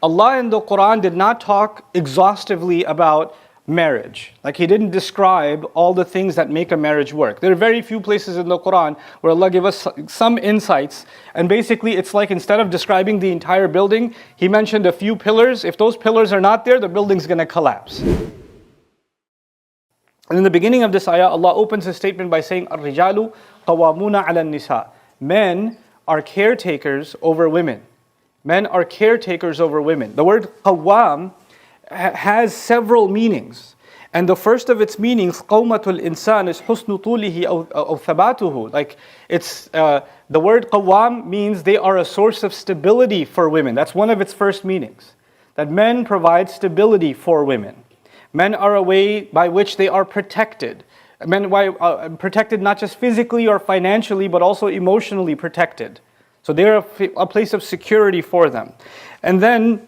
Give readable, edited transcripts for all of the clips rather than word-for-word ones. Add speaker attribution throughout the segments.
Speaker 1: Allah in the Quran did not talk exhaustively about marriage. Like He didn't describe all the things that make a marriage work. There are very few places in the Quran where Allah gives us some insights, and basically it's like instead of describing the entire building, He mentioned a few pillars. If those pillars are not there, the building's going to collapse. And in the beginning of this ayah, Allah opens His statement by saying, "Ar-rijalu qawwamuna 'ala an-nisa." Men are caretakers over women. Men are caretakers over women. The word qawwam has several meanings. And the first of its meanings, qawmatul insan, is husnu tulihi aw thabatuhu. Like it's, the word qawwam means they are a source of stability for women. That's one of its first meanings. That men provide stability for women. Men are a way by which they are protected. Men protected not just physically or financially, but also emotionally protected. So they're a place of security for them. And then,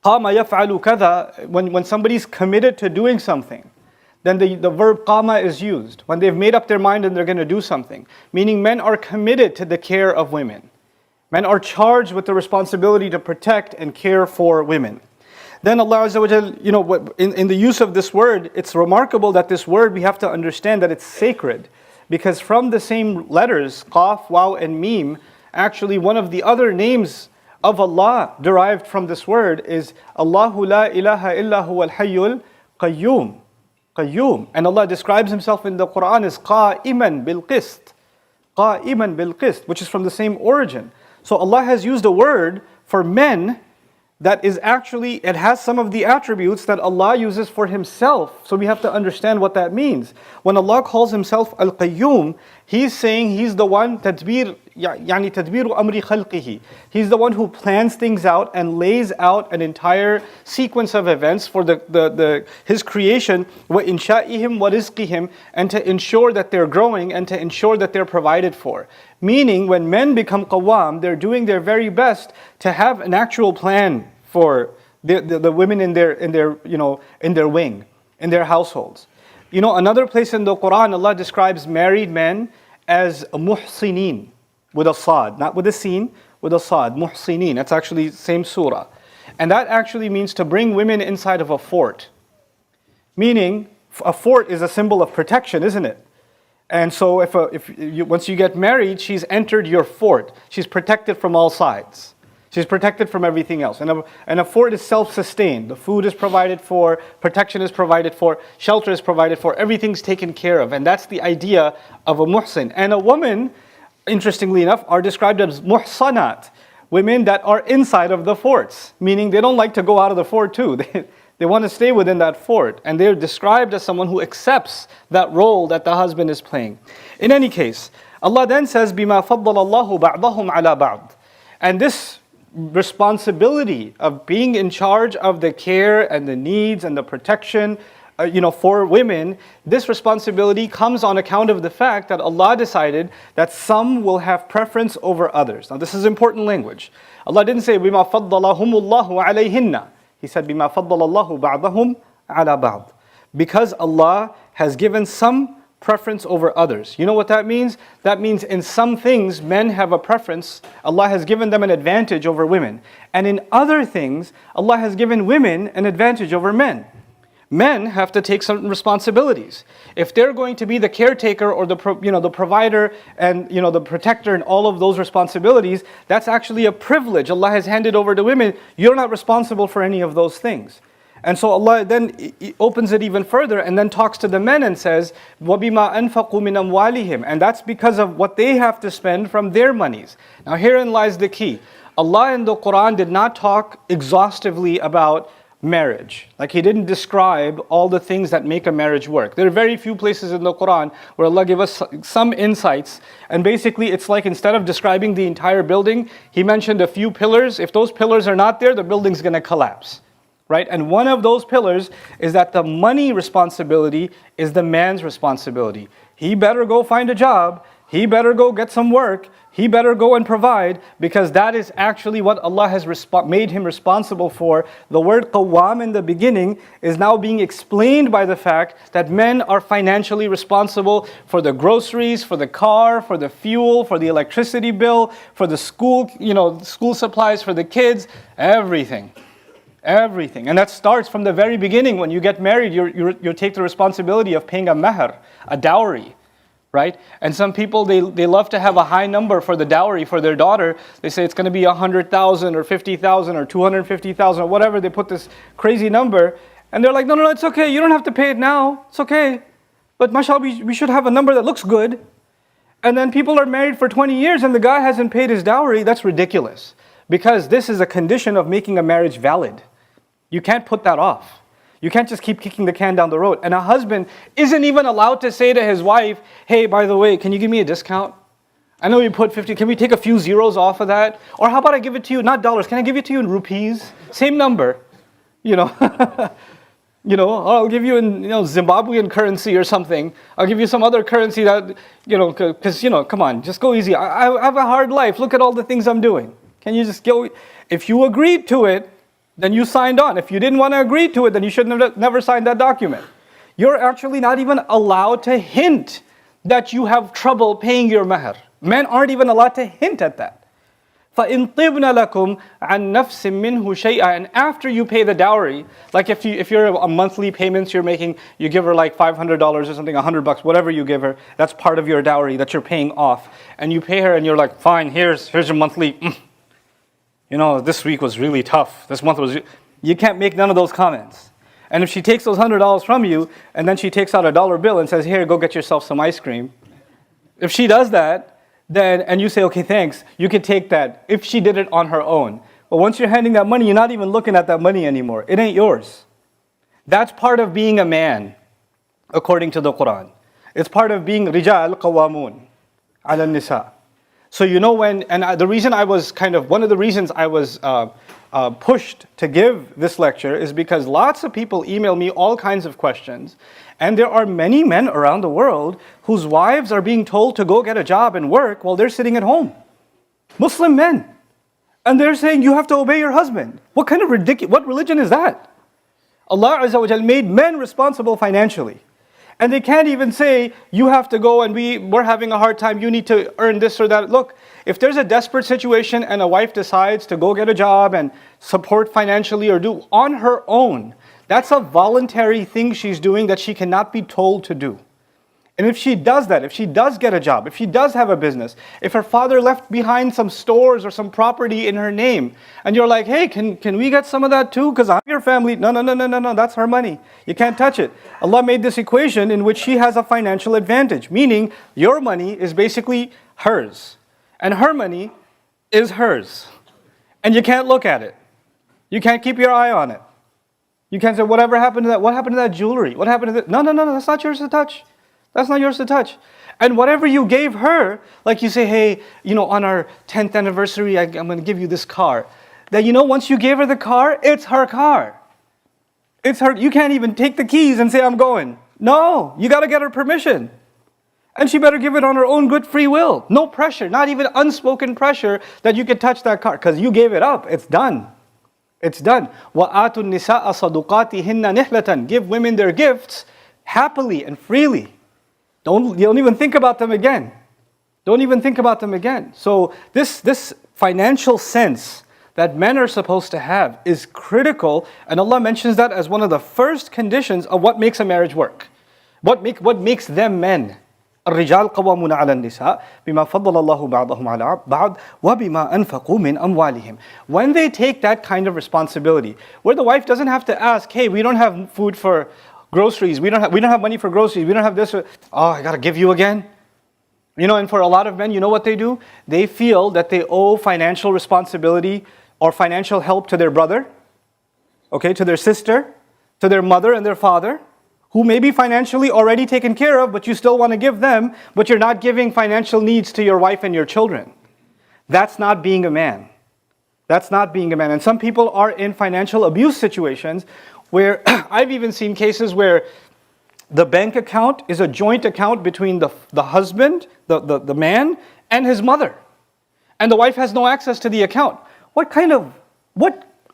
Speaker 1: qama yaf'alu kadha, when somebody's committed to doing something, then the verb qama is used. When they've made up their mind and they're going to do something. Meaning men are committed to the care of women. Men are charged with the responsibility to protect and care for women. Then Allah Azza wa Jal, in the use of this word, it's remarkable that this word, we have to understand that it's sacred. Because from the same letters, qaf, waw, and mim, actually one of the other names of Allah derived from this word is Allahu la ilaha illa huwa al-hayyul qayyum. Qayyum. And Allah describes Himself in the Quran as qa'iman bil qist. Qa'iman bil qist, which is from the same origin. So Allah has used a word for men that is actually, it has some of the attributes that Allah uses for Himself. So we have to understand what that means. When Allah calls Himself Al-Qayyum, He's saying He's the one, tadbir amri khalqihi. He's the one who plans things out and lays out an entire sequence of events for His creation, wa insha'ihim wa rizqihim, and to ensure that they're growing and to ensure that they're provided for. Meaning, when men become qawwam, they're doing their very best to have an actual plan for the women in their wing, in their households. Another place in the Quran, Allah describes married men as muhsinin, with a sad, not with a sin, with a sad, muhsinin. That's actually same surah. And that actually means to bring women inside of a fort. Meaning, a fort is a symbol of protection, isn't it? And so once you get married, she's entered your fort. She's protected from all sides. She's protected from everything else. And a fort is self-sustained. The food is provided for, protection is provided for, shelter is provided for, everything's taken care of. And that's the idea of a muhsin. And a woman, interestingly enough, are described as muhsanat, women that are inside of the forts. Meaning they don't like to go out of the fort too. They want to stay within that fort. And they're described as someone who accepts that role that the husband is playing. In any case, Allah then says, بِمَا فَضَّلَ اللَّهُ بَعْضَهُمْ عَلَى بَعْضٍ. And this responsibility of being in charge of the care and the needs and the protection for women, this responsibility comes on account of the fact that Allah decided that some will have preference over others. Now this is important language. Allah didn't say, بِمَا فَضَّلَهُمُ اللَّهُ عَلَيْهِنَّ. He said, بِمَا فَضَّلَ اللَّهُ بَعْضَهُمْ عَلَى بَعْضٍ. Because Allah has given some preference over others. You know what that means? That means in some things, men have a preference. Allah has given them an advantage over women. And in other things, Allah has given women an advantage over men. Men have to take certain responsibilities. If they're going to be the caretaker or the provider and the protector and all of those responsibilities, that's actually a privilege Allah has handed over to women. You're not responsible for any of those things. And so Allah then opens it even further and then talks to the men and says, وَبِمَا أَنفَقُوا مِنْ أَمْوَالِهِمْ. And that's because of what they have to spend from their monies. Now herein lies the key. Allah in the Quran did not talk exhaustively about marriage. Like He didn't describe all the things that make a marriage work. There are very few places in the Quran where Allah gives us some insights, and basically it's like instead of describing the entire building, He mentioned a few pillars. If those pillars are not there, the building's going to collapse. Right? And one of those pillars is that the money responsibility is the man's responsibility. He better go find a job. He better go get some work. He better go and provide, because that is actually what Allah has made him responsible for. The word qawwam in the beginning is now being explained by the fact that men are financially responsible for the groceries, for the car, for the fuel, for the electricity bill, for the school, school supplies for the kids, everything. Everything. And that starts from the very beginning. When you get married, you take the responsibility of paying a mahr, a dowry, right? And some people, they love to have a high number for the dowry for their daughter. They say it's going to be 100,000 or 50,000 or 250,000 or whatever. They put this crazy number. And they're like, no, it's okay. You don't have to pay it now. It's okay. But mashallah, we should have a number that looks good. And then people are married for 20 years and the guy hasn't paid his dowry. That's ridiculous. Because this is a condition of making a marriage valid. You can't put that off. You can't just keep kicking the can down the road. And a husband isn't even allowed to say to his wife, hey, by the way, can you give me a discount? I know you put 50, can we take a few zeros off of that? Or how about I give it to you, not dollars, can I give it to you in rupees? Same number, you know. I'll give you in Zimbabwean currency or something. I'll give you some other currency that, because, come on, just go easy. I have a hard life. Look at all the things I'm doing. Can you just go? If you agreed to it, then you signed on. If you didn't want to agree to it, then you should have never signed that document. You're actually not even allowed to hint that you have trouble paying your mahr. Men aren't even allowed to hint at that. فَإِن طِبْنَ لَكُمْ عَن نَفْسٍ مِّنْهُ شَيْئًا. And after you pay the dowry, like if you're a monthly payments you're making, you give her like $500 or something, $100, whatever you give her, that's part of your dowry that you're paying off. And you pay her and you're like, fine, here's your monthly. This week was really tough. This month was... You can't make none of those comments. And if she takes those $100 from you, and then she takes out a dollar bill and says, here, go get yourself some ice cream. If she does that, then, and you say, okay, thanks, you can take that if she did it on her own. But once you're handing that money, you're not even looking at that money anymore. It ain't yours. That's part of being a man, according to the Quran. It's part of being rijal qawamun ala nisa. So one of the reasons I was pushed to give this lecture is because lots of people email me all kinds of questions. And there are many men around the world whose wives are being told to go get a job and work while they're sitting at home. Muslim men. And they're saying you have to obey your husband. What religion is that? Allah Azza wa Jal made men responsible financially. And they can't even say, you have to go and we're having a hard time, you need to earn this or that. Look, if there's a desperate situation and a wife decides to go get a job and support financially or do on her own, that's a voluntary thing she's doing that she cannot be told to do. And if she does that, if she does get a job, if she does have a business, if her father left behind some stores or some property in her name, and you're like, hey, can we get some of that too? Because I'm your family. No, that's her money. You can't touch it. Allah made this equation in which she has a financial advantage, meaning your money is basically hers. And her money is hers. And you can't look at it. You can't keep your eye on it. You can't say, whatever happened to that? What happened to that jewelry? What happened to that? No, that's not yours to touch. That's not yours to touch. And whatever you gave her, like you say, hey, on our 10th anniversary, I'm going to give you this car. That once you gave her the car, it's her car. It's her. You can't even take the keys and say, I'm going. No, you got to get her permission. And she better give it on her own good free will. No pressure, not even unspoken pressure that you can touch that car. Because you gave it up. It's done. It's done. وَآتُوا النِّسَاءَ صَدُقَاتِهِنَّ نِحْلَةً. Give women their gifts happily and freely. Don't even think about them again. Don't even think about them again. So this financial sense that men are supposed to have is critical, and Allah mentions that as one of the first conditions of what makes a marriage work. What makes them men. الرجال قوامون على النساء بما فضل الله بعضهم على بعض وبما أنفقوا من أموالهم. When they take that kind of responsibility, where the wife doesn't have to ask, hey, we don't have food for groceries, we don't have money for groceries, we don't have this, I gotta give you again. And for a lot of men, you know what they do? They feel that they owe financial responsibility or financial help to their brother, to their sister, to their mother and their father, who may be financially already taken care of, but you still want to give them, but you're not giving financial needs to your wife and your children. That's not being a man. That's not being a man. And some people are in financial abuse situations where I've even seen cases where the bank account is a joint account between the husband, the man, and his mother. And the wife has no access to the account. What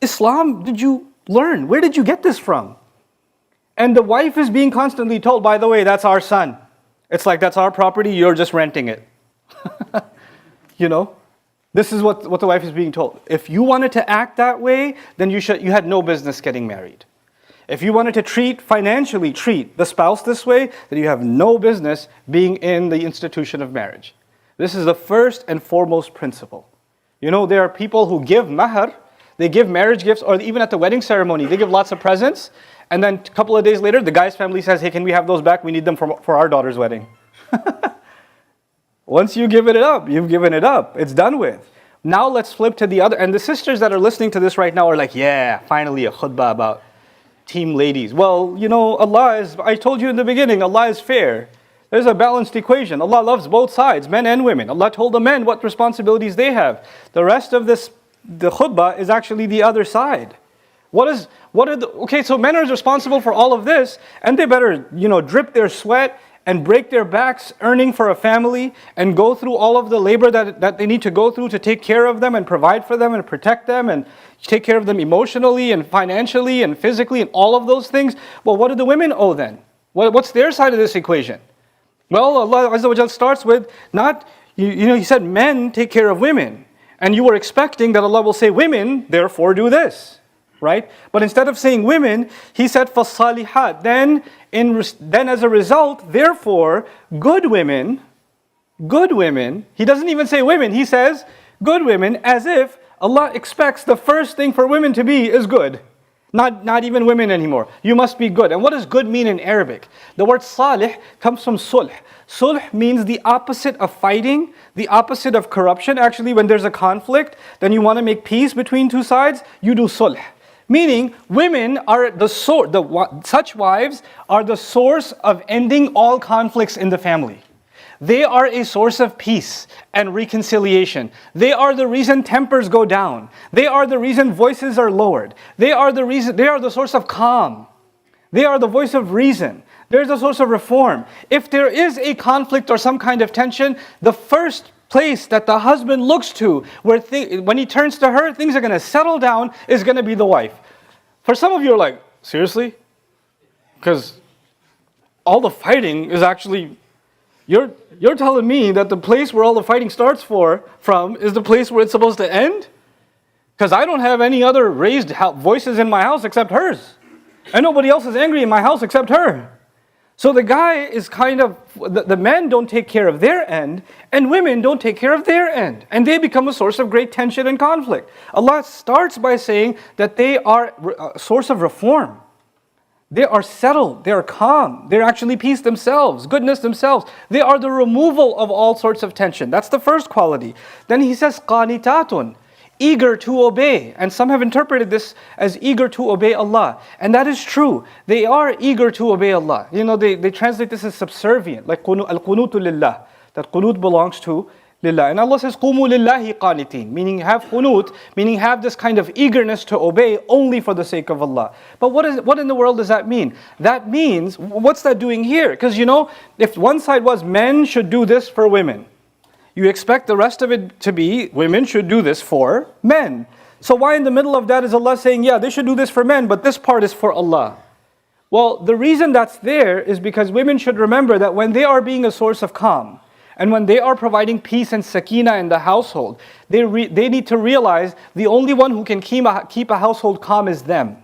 Speaker 1: Islam did you learn? Where did you get this from? And the wife is being constantly told, by the way, that's our son. It's like, that's our property, you're just renting it. This is what the wife is being told. If you wanted to act that way, then you had no business getting married. If you wanted to financially treat the spouse this way, then you have no business being in the institution of marriage. This is the first and foremost principle. You know, there are people who give mahar, they give marriage gifts, or even at the wedding ceremony, they give lots of presents, and then a couple of days later, the guy's family says, hey, can we have those back? We need them for our daughter's wedding. Once you give it up, you've given it up. It's done with. Now let's flip to the other. And the sisters that are listening to this right now are like, yeah, finally a khutbah about team ladies. Well, you know, I told you in the beginning, Allah is fair. There's a balanced equation. Allah loves both sides, men and women. Allah told the men what responsibilities they have. The rest of the khutbah is actually the other side. Okay, so men are responsible for all of this, and they better, drip their sweat and break their backs earning for a family and go through all of the labor that they need to go through to take care of them and provide for them and protect them and take care of them emotionally and financially and physically and all of those things. Well, what do the women owe then? What's their side of this equation? Well, Allah Azza wa Jal starts with He said men take care of women. And you were expecting that Allah will say women, therefore do this. Right? But instead of saying women, He said فَالصَّالِحَاتِ. Then as a result, therefore, good women, He doesn't even say women, He says good women, as if Allah expects the first thing for women to be is good. Not even women anymore. You must be good. And what does good mean in Arabic? The word salih comes from sulh. Sulh means the opposite of fighting, the opposite of corruption. Actually, when there's a conflict, then you want to make peace between two sides, you do sulh. Meaning, women are such wives are the source of ending all conflicts in the family. They are a source of peace and reconciliation. They are the reason tempers go down. They are the reason voices are lowered. They are the source of calm. They are the voice of reason. They're the source of reform. If there is a conflict or some kind of tension, the first place that the husband looks to, when he turns to her, things are going to settle down, is going to be the wife. For some of you are like, seriously? Because all the fighting is actually, you're telling me that the place where all the fighting starts from is the place where it's supposed to end? Because I don't have any other raised voices in my house except hers. And nobody else is angry in my house except her. So the guy is the men don't take care of their end, and women don't take care of their end. And they become a source of great tension and conflict. Allah starts by saying that they are a source of reform. They are settled, they are calm, they're actually peace themselves, goodness themselves. They are the removal of all sorts of tension. That's the first quality. Then he says, qanitatun, eager to obey. And some have interpreted this as eager to obey Allah. And that is true. They are eager to obey Allah. They translate this as subservient, like al-qunutu lillah. That qunut belongs to lillah. And Allah says, qumu lillahi qanitin, meaning have qunut, meaning have this kind of eagerness to obey only for the sake of Allah. But what in the world does that mean? That means, what's that doing here? Because if one side was men should do this for women, you expect the rest of it to be women should do this for men. So why in the middle of that is Allah saying, yeah, they should do this for men, but this part is for Allah? Well, the reason that's there is because women should remember that when they are being a source of calm, and when they are providing peace and sakina in the household, they need to realize the only one who can keep a household calm is them.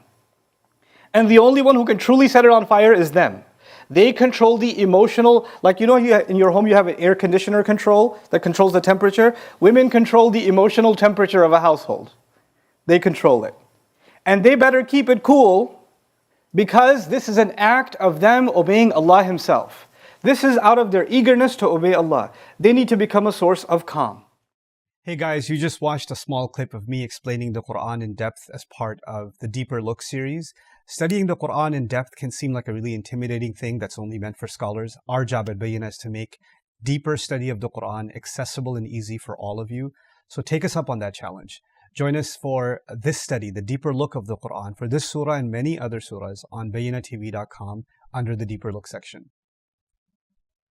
Speaker 1: And the only one who can truly set it on fire is them. They control the emotional, like in your home you have an air conditioner control that controls the temperature. Women control the emotional temperature of a household. They control it. And they better keep it cool because this is an act of them obeying Allah Himself. This is out of their eagerness to obey Allah. They need to become a source of calm. Hey guys, you just watched a small clip of me explaining the Quran in depth as part of the Deeper Look series. Studying the Quran in depth can seem like a really intimidating thing that's only meant for scholars. Our job at Bayyinah is to make deeper study of the Quran accessible and easy for all of you. So take us up on that challenge. Join us for this study, the Deeper Look of the Quran, for this surah and many other surahs on BayyinahTV.com under the Deeper Look section.